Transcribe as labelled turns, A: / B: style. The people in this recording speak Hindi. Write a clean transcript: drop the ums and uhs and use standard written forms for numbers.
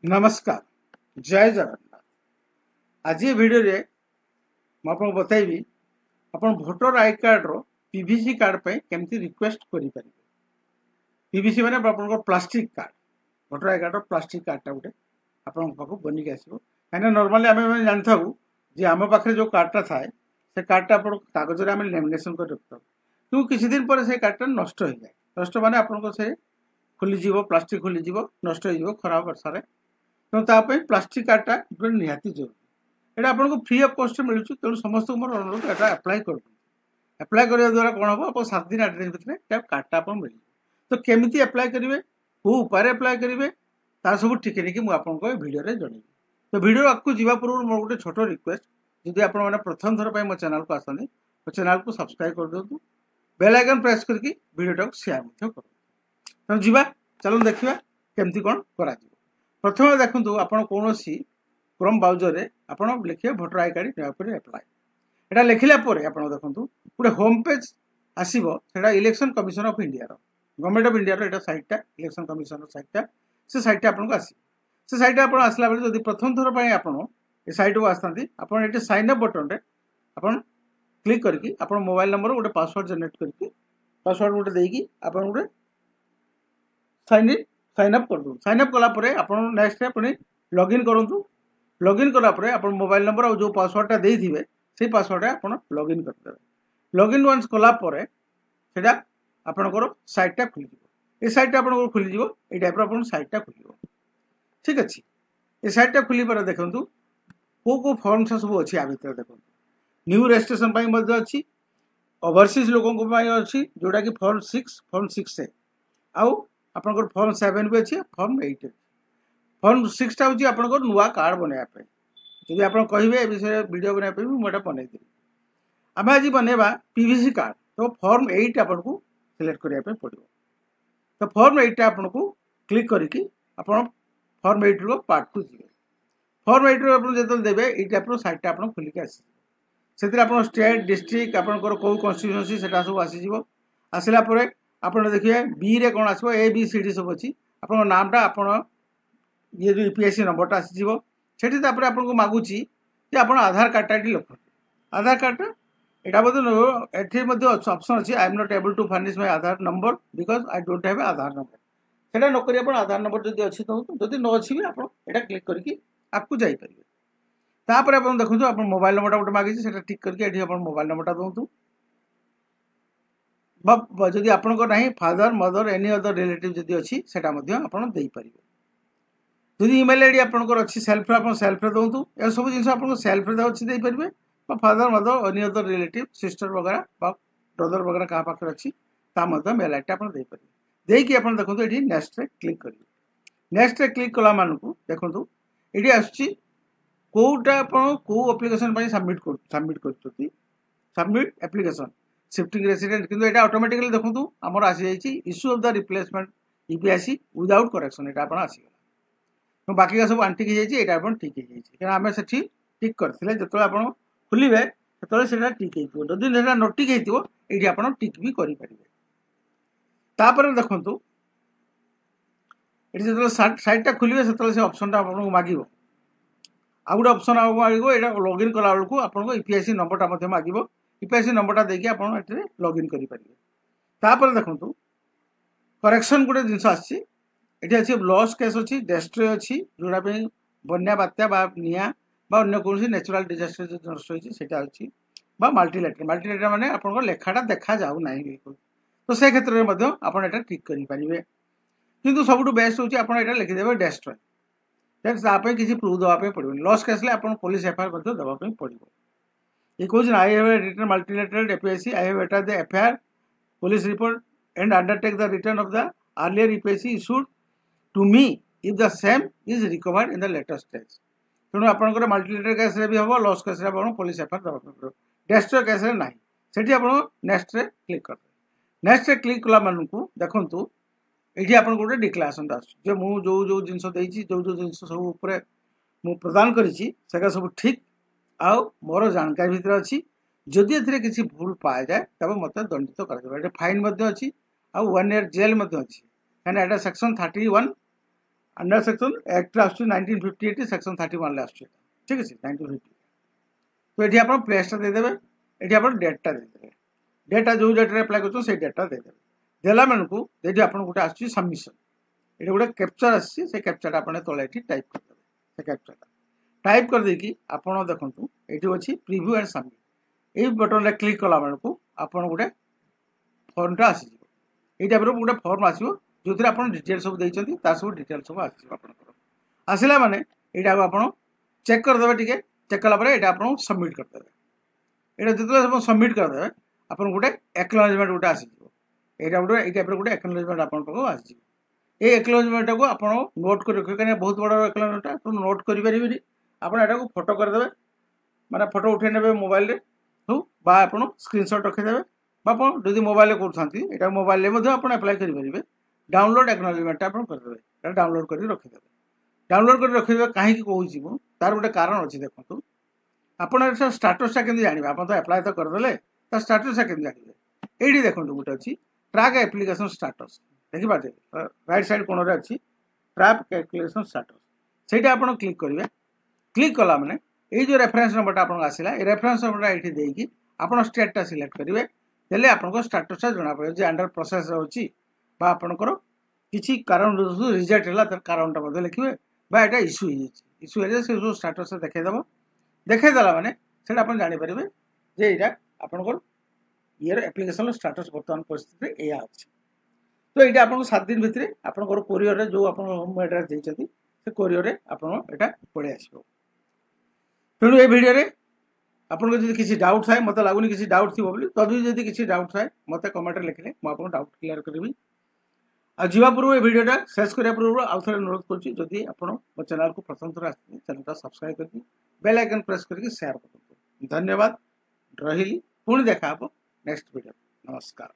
A: नमस्कार जय जगन्नाथ। आज ये वीडियो रे मैं बताइबी अपन भोटर आई कार्ड रो पीवीसी कार्ड पे केमती रिक्वेस्ट करि परिबे। पीवीसी माने अपन plastic card, voter ID card रो प्लास्टिक कार्डटा गोटे अपन पाखु बनी के आसीबो। काहे नॉर्मली आमे जानथाउ जे आम पाखरे जो कार्डटा थाए से कार्डटा अपन कागज रे आमे लेमिनेशन कर रखथाउ, तो किछि दिन पर से कार्डटा नष्ट हो जाए। नष्ट माने अपन को से खुली जीवो, प्लास्टिक खुली जीवो, नष्ट हो जीवो खराब वर्षा रे। तो तापे प्लास्टिक कार्डटा गोटे निहाती जरूरी। एटा आपको फ्री ऑफ कॉस्ट मिलूँ, तेणु समस्त मोर अनुरोध एटा अप्लाई कर। अप्लाई करने द्वारा कौन हम आप 7 दिन 8 दिन भितर कार्डटा आप मिल। तो केमी अप्लाई करेंगे, कौ उपाय अप्लाई करेंगे, तार सब टिके मुझे आपको भिडियो जनइबी। तो भिडियो आगे जावा पूर्व मोर गोटे छोट रिक्वेस्ट, जदि आप प्रथम थर पर मो चैनल को आसती मो चैनल को सब्सक्राइब कर दिखाँ, बेल आइकन प्रेस करके भिडियो शेयर कर। तेणु जीवा चलो देखा केमती कौन करा। प्रथम देखूँ आप कौन क्रोम ब्राउजर रे आप लिखे भोटर आई कार्ड अप्लाई। यहाँ लिखला आप देखूँ गोटे होम पेज आसो, election commission of India government of India रो साइटा इलेक्शन कमिशन साइटा से साइटा आपको आस से साइटा आप आसला बेले जब प्रथम थर पर आप साइट को आसती आप साइन अप बटन रे आप क्लिक करके आप मोबाइल नंबर गोटे पासवर्ड जनरेट करके पासवर्ड गोटे देकी आप गोटे साइन अप कर दो। साइन अप कलापर आप नेक्स्ट अपनी लॉगिन करूँ। लॉगिन कलापर आप मोबाइल नंबर और जो पासवर्डटा देइथिबे से पासवर्ड आप लॉगिन करदे। लॉगिन वन्स कलापर से आपणकर साइटा खुल ये साइटा आप खुल ये टाइप आप साइटा खुल। ठीक अच्छे ये साइटा खुल पर देखूँ कौ फॉर्म सब अच्छी आ भर देखो। न्यू रजिस्ट्रेशन अच्छी, ओवरसीज लोक अच्छी जोटा कि फॉर्म 6 ए आउ आपंकर फॉर्म 7 भी अच्छे, फॉर्म 8 अच्छे। फॉर्म 6टा हूँ आप नुआ कार्ड बनवाई। जब आप कहे विषय वीडियो बनवाई मुझे बनईदेवी। आम आज बनवा पीवीसी कार्ड, तो फॉर्म 8 आपको सिलेक्ट करने पड़ो। तो फॉर्म 8 आपको क्लिक करके आप फॉर्म 8 रो पार्ट को जी। फॉर्म 8 रो जो देवे ये टाइप साइटा आप खुलिक आस स्टेट डिस्ट्रिक्ट आपंकर कौ कन्स्टिट्यूएंसी से सब आसीज। आसला आप देखिए बी रे कौन आसो ए बी सी डी सब अच्छी आप नामटा आप ये जो यूपीएससी नंबरटा आसीज से आपको मागुची कि आप आधार कार्डटा लिखु। आधार कार्डटा यहाँ बोधे ऑप्शन अच्छी I am not able to furnish my Aadhaar number because I don't have Aadhaar number. सेटा नक आप आधार नंबर जब अच्छी तो जब न अच्छी भी आप क्लिक करके आपको जापर। तापर आप देखो आप मोबाइल नंबरटा गोटे मागिए से टिक करके ये मोबाइल नंबरटा दूँ। जदि आपंकर ना father mother any other relative जदि अच्छी से आपपर। जदि इमेल आईडी आपंकर अच्छी सेल्फ आप सेल्फ दूँ। यह सब जिन आपको सेल्फ अच्छी देपारे father mother any other relative sister वगैरह ब्रदर वगैरह क्या पाखे अच्छी मेल आईडी आप देखिए आप देखो ये नेक्स्ट रे क्लिक करेंगे। नेक्स्ट रे क्लिक कला मानू देखो ये आसूँ कौटा आप कौ एप्लिकेशन सबमिट कर सबमिट एप्लिकेशन शिफ्टिंग रेसिडेंट किंतु एटा ऑटोमेटिकली देखो आमर आसी जाइए issue of the replacement EPIC without correction ये आप आसीगला। तो बाकी का सब आंटिक होता आप ठीक है आम से टिक करते जो आप खोलेंगे से टिक हो जदि न टिक हो ये आप टिक भी करेंगे। तापर देखो ये जो साइटा खोलेंगे से ऑप्शन आपको मांग आ गए ऑप्शन आपको मांग ये लॉगिन कला बेलू आपको ईपीआईसी नंबरटा मांग ईपीआईसी नंबरटा देखिए आप लॉगिन करेंगे। तापर देखो करेक्शन गोटे जिन आसी अच्छे लॉस केस अच्छी डेस्ट्रॉय अच्छी जोड़ा बन्या बात्या निआ अन्य कौन नेचुरल डिजास्टर जो नष्ट होती अच्छी मल्टीलेटर माने आप लेखाटा देखा जाऊ ना बिल्कुल। तो से क्षेत्र में आप ठीक करेंगे किंतु सबुठ बेस्ट हूँ आप लिखिदेवे डेस्ट्रॉय किसी प्रूफ देवाई पड़ो। लॉस केस आप पुलिस एफआईआर देवाई पड़ो। ये कहूँ I have return multilateral EPIC I have attached the FIR police report and undertake the return of the earlier EPIC issued to me if the same is recovered in the later stage. तेणु आपंकर मल्टीलेटर केस भी हम लॉस केस पुलिस एफआईआर देवाई पड़ो। डेस्ट्रॉय केस ना से आप नेक्स्ट रे क्लिक कर नेक्स्ट रे क्लिक कला मानू देखूँ ये आप गोटे डिक्लेरेशन आसो मुझे जो जो जिन जो जो जिन सब प्रदान करी सब ठीक आउ मोर जानकारी भितर अच्छी जदि ए किसी भूल पाए जाए तब मत दंडित कर फाइन अच्छी आउ 1 ईयर जेल अच्छी कहीं सेक्शन 31 अंडर सेक्शन एक्ट आस 1958 सेक्शन 31 आस ठीक अच्छे 1950 तो ये आप प्लेसटा देदेवे ये आप डेटा देदेवे डेटा जो डेट एप्लाय कर डेटा देदेवे देला मानू ये आप गोटे आस सबमिशन ये गोटे कैप्चर आसी से कैप्चर आप तले टाइप करदे से कैप्चरटा टाइप कर देकी आपड़ देखूँ ये अच्छी प्रिव्यू एंड सबमिट ये बटन रे क्लिक कला मानू आप गोटे फर्मटा आसीज ये टाइप गोटे फर्म आसो जो थे आप डिटेल सब देते तार सब डिटेल सब आसला माने यहाँ आप चेक करदे टे चेक कलापर ये आप सबमिट करदे ये जो सबमिट करदे आप गोटे एक्नॉलेजमेंट गोटे आसीज यहाँ गोटे ये टाइप गोटे एक्नॉलेजमेंट आप आसीज ये एक्नॉलेजमेंट को आप नोट कर रखिए कहीं बहुत बड़ा एक्नॉलेजमेंट आप नोट करेंगे आपको फोटो करदे माने फोटो उठे ने मोबाइल आप स्क्रीनशॉट रखीदे जो मोबाइल कर मोबाइल आप अप्लाई करेंगे डाउनलोड एक्नॉलेजमेंट आप करदे डाउनलोड कर रखीदे डाउनलोड कर रखिदे कहीं कहूँ तार गोटे कारण अच्छी देखो आप स्टाटसटा केमती जानवे आप तो अप्लाई तो करदे स्टाटसटा केमती जानवे ये देखो गोटे अच्छी ट्रैक एप्लिकेशन स्टाटस देखिए राइट साइड कोण में अच्छी ट्रैक एप्लिकेशन स्टाटस से आप क्लिक करेंगे क्लिक कला मैंने ये जो रेफरेन्स नंबरटा आप आसला ये रेफरेन्स नंबरटा ये देकी आप स्टेटटा सिलेक्ट करेंगे तेल आपको स्टाटसटा जना पड़े अंडर प्रोसेस अच्छी आपंकर किसी कारण रिजेक्ट है कारणटा लिखे यहाँ इश्यू इश्यू है से जो स्टाटस देखईदेव देखईदेला मैंने से जापर जे यहाँ आपंकर ये एप्लिकेशन स्टाटस बर्तमान परिस्थिति या अच्छी तो ये आपको 7 दिन भितर आपंकर कोरियर जो आप होम एड्रेस देते से कोरियर आपड़ा पड़े आस तेणु ये भिडियो आपको जो किसी डाउट थाए मत लगुनि किसी डाउट थी बोली तभी जब किसी डाउट थाए मत कमेंट लिखले मुझे डाउट क्लियर करी आ जीवा पूर्व ये भिडियोटा शेष करने पूर्व आउ थे अनुरोध करुँच आप मो चैनल को प्रथम थर आसते चैनल सब्सक्राइब करके बेल आइकन प्रेस करके शेयर कर धन्यवाद रही पुणी देखा नेक्स्ट वीडियो नमस्कार।